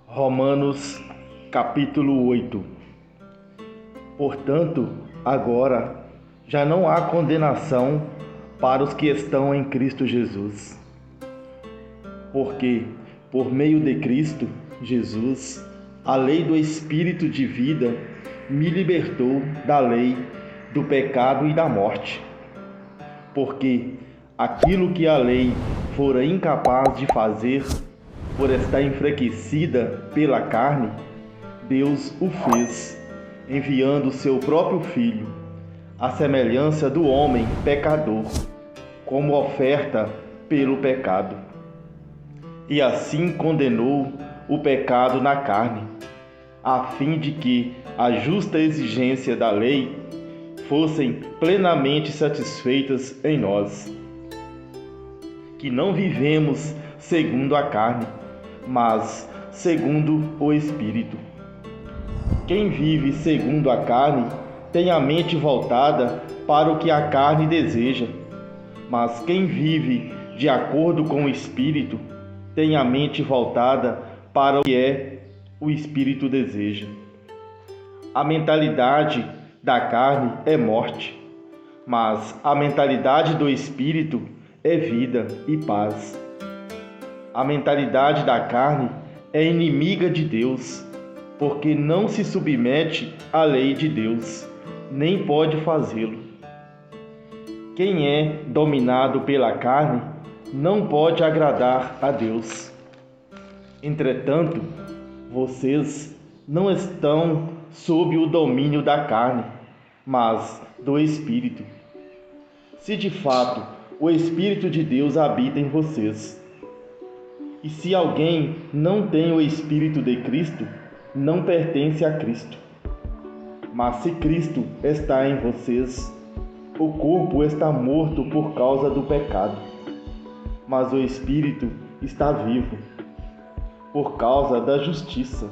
Romanos capítulo 8. Portanto, agora já não há condenação para os que estão em Cristo Jesus. Porque, por meio de Cristo Jesus, a lei do Espírito de vida me libertou da lei do pecado e da morte. Porque aquilo que a lei fora incapaz de fazer, por estar enfraquecida pela carne, Deus o fez, enviando seu próprio Filho, à semelhança do homem pecador, como oferta pelo pecado. E assim condenou o pecado na carne, a fim de que a justa exigência da lei fossem plenamente satisfeitas em nós, que não vivemos segundo a carne, mas segundo o Espírito. Quem vive segundo a carne tem a mente voltada para o que a carne deseja, mas quem vive de acordo com o Espírito tem a mente voltada para o que o Espírito deseja. A mentalidade da carne é morte, mas a mentalidade do Espírito é vida e paz. A mentalidade da carne é inimiga de Deus, porque não se submete à lei de Deus, nem pode fazê-lo. Quem é dominado pela carne não pode agradar a Deus. Entretanto, vocês não estão sob o domínio da carne, mas do Espírito. Se de fato o Espírito de Deus habita em vocês. E se alguém não tem o Espírito de Cristo, não pertence a Cristo. Mas se Cristo está em vocês, o corpo está morto por causa do pecado, mas o Espírito está vivo por causa da justiça.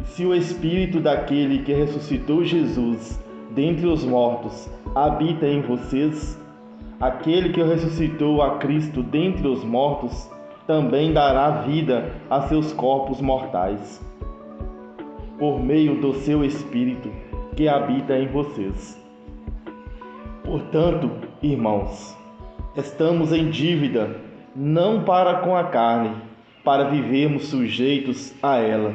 E se o Espírito daquele que ressuscitou Jesus dentre os mortos habita em vocês, aquele que ressuscitou a Cristo dentre os mortos também dará vida a seus corpos mortais, por meio do seu Espírito que habita em vocês. Portanto, irmãos, estamos em dívida, não para com a carne, para vivermos sujeitos a ela.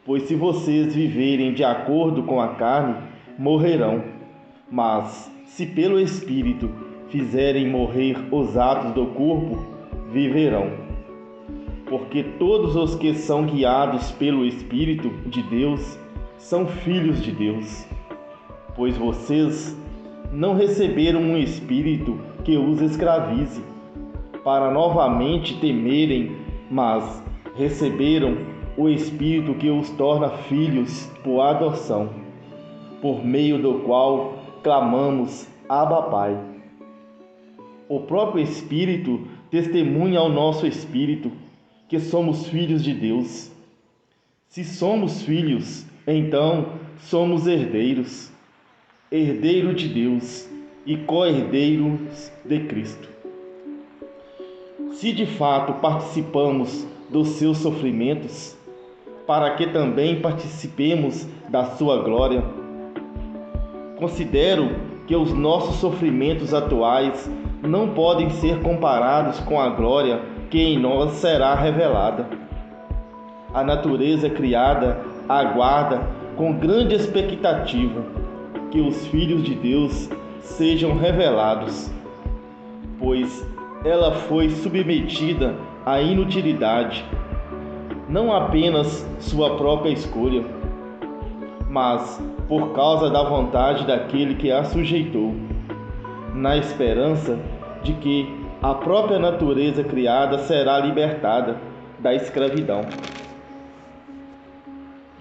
Pois se vocês viverem de acordo com a carne, morrerão. Mas, se pelo Espírito fizerem morrer os atos do corpo, viverão. Porque todos os que são guiados pelo Espírito de Deus são filhos de Deus. Pois vocês não receberam um espírito que os escravize, para novamente temerem, mas receberam o Espírito que os torna filhos por adoção, por meio do qual clamamos: Abba, Pai. O próprio Espírito testemunha ao nosso espírito que somos filhos de Deus. Se somos filhos, então somos herdeiros, herdeiro de Deus e co-herdeiros de Cristo. Se de fato participamos dos seus sofrimentos, para que também participemos da sua glória. Considero que os nossos sofrimentos atuais não podem ser comparados com a glória que em nós será revelada. A natureza criada aguarda com grande expectativa que os filhos de Deus sejam revelados, pois ela foi submetida à inutilidade, não apenas sua própria escolha, mas por causa da vontade daquele que a sujeitou, na esperança de que a própria natureza criada será libertada da escravidão,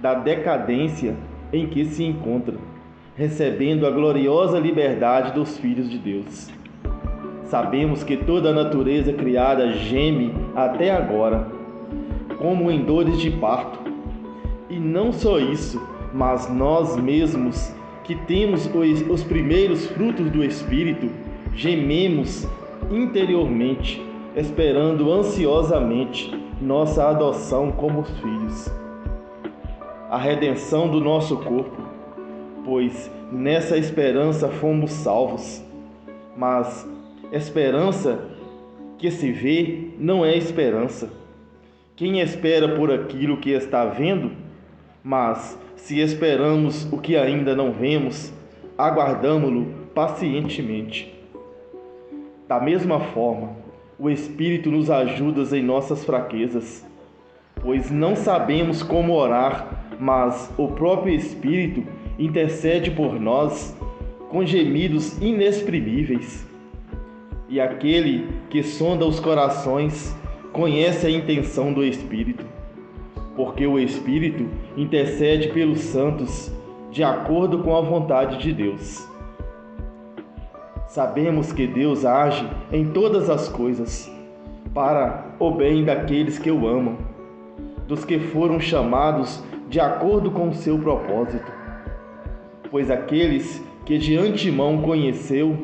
da decadência em que se encontra, recebendo a gloriosa liberdade dos filhos de Deus. Sabemos que toda a natureza criada geme até agora, como em dores de parto. E não só isso, mas nós mesmos, que temos os primeiros frutos do Espírito, gememos interiormente, esperando ansiosamente nossa adoção como filhos, a redenção do nosso corpo, pois nessa esperança fomos salvos. Mas esperança que se vê não é esperança. Quem espera por aquilo que está vendo? Mas se esperamos o que ainda não vemos, aguardamo-lo pacientemente. Da mesma forma, o Espírito nos ajuda em nossas fraquezas, pois não sabemos como orar, mas o próprio Espírito intercede por nós com gemidos inexprimíveis. E aquele que sonda os corações conhece a intenção do Espírito, porque o Espírito intercede pelos santos de acordo com a vontade de Deus. Sabemos que Deus age em todas as coisas para o bem daqueles que o amam, dos que foram chamados de acordo com o seu propósito. Pois aqueles que de antemão conheceu,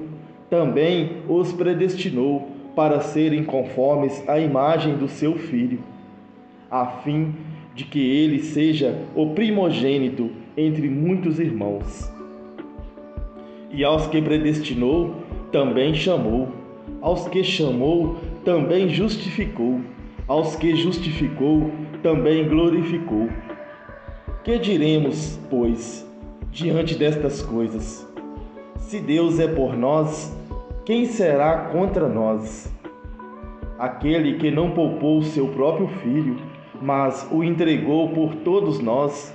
também os predestinou para serem conformes à imagem do seu Filho, a fim de que ele seja o primogênito entre muitos irmãos. E aos que predestinou, também chamou. Aos que chamou, também justificou. Aos que justificou, também glorificou. Que diremos, pois, diante destas coisas? Se Deus é por nós, quem será contra nós? Aquele que não poupou o seu próprio Filho, mas o entregou por todos nós,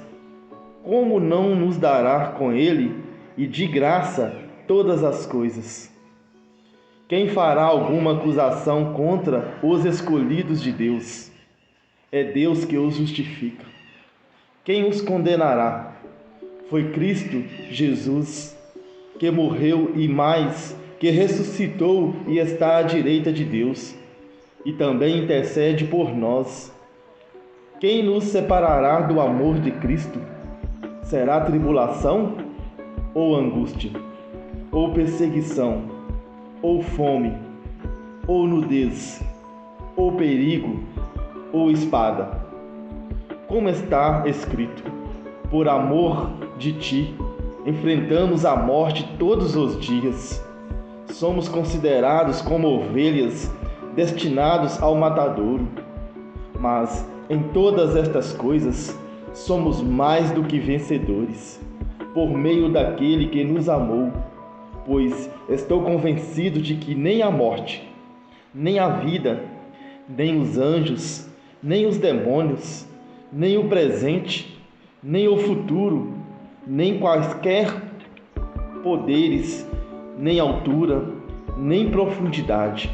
como não nos dará com ele e de graça todas as coisas? Quem fará alguma acusação contra os escolhidos de Deus? É Deus que os justifica. Quem os condenará? Foi Cristo Jesus, que morreu e mais, que ressuscitou e está à direita de Deus, e também intercede por nós. Quem nos separará do amor de Cristo? Será tribulação, ou angústia, ou perseguição, ou fome, ou nudez, ou perigo, ou espada? Como está escrito: por amor de ti, enfrentamos a morte todos os dias. Somos considerados como ovelhas destinados ao matadouro. Mas em todas estas coisas somos mais do que vencedores, por meio daquele que nos amou. Pois estou convencido de que nem a morte, nem a vida, nem os anjos, nem os demônios, nem o presente, nem o futuro, nem quaisquer poderes, nem altura, nem profundidade,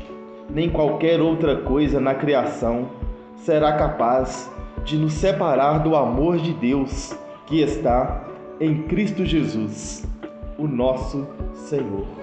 nem qualquer outra coisa na criação será capaz de nos separar do amor de Deus que está em Cristo Jesus, o nosso Senhor.